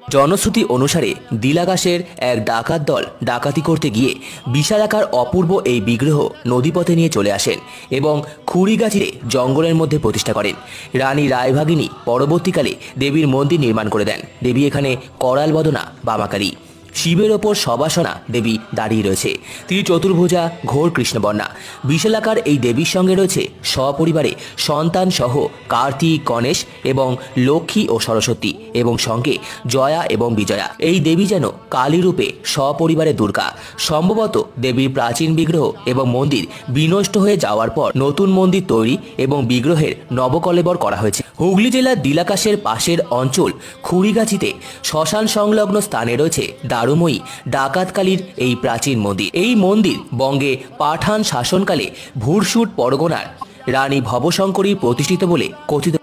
জনশ্রুতি অনুসারে দিলাগাশের এক ডাকাত দল ডাকাতি করতে গিয়ে বিশালাকার অপূর্ব এই বিগ্রহ নদীপথে নিয়ে চলে আসেন এবং খুড়িগাছিতে জঙ্গলের মধ্যে প্রতিষ্ঠা করেন। রানী রায়ভাগিনী পরবর্তীকালে দেবীর মন্দির নির্মাণ করে দেন। দেবী এখানে করাল বদনা বামাকারী, শিবের ওপর সবাসনা দেবী দাঁড়িয়ে রয়েছে। তিনি চতুর্ভুজা, ঘোর কৃষ্ণবর্ণা। বিশালাকার এই দেবীর সঙ্গে রয়েছে সপরিবারে সন্তান সহ কার্তিক, গণেশ এবং লক্ষ্মী ও সরস্বতী, এবং সঙ্গে জয়া এবং বিজয়া। এই দেবী যেন কালী রূপে সপরিবারে দুর্গা। সম্ভবত দেবীর প্রাচীন বিগ্রহ এবং মন্দির বিনষ্ট হয়ে যাওয়ার পর নতুন মন্দির তৈরি এবং বিগ্রহের নবকলেবর করা হয়েছে। হুগলি জেলার দিলাকাশের পাশের অঞ্চল খুড়িগাছিতে শ্মশান সংলগ্ন স্থানে রয়েছে দারুময়ী ডাকাতকালীর এই প্রাচীন মন্দির। এই মন্দির বঙ্গে পাঠান শাসনকালে ভুরসুট পরগনার রানী ভবশঙ্করী প্রতিষ্ঠিত বলে কথিত।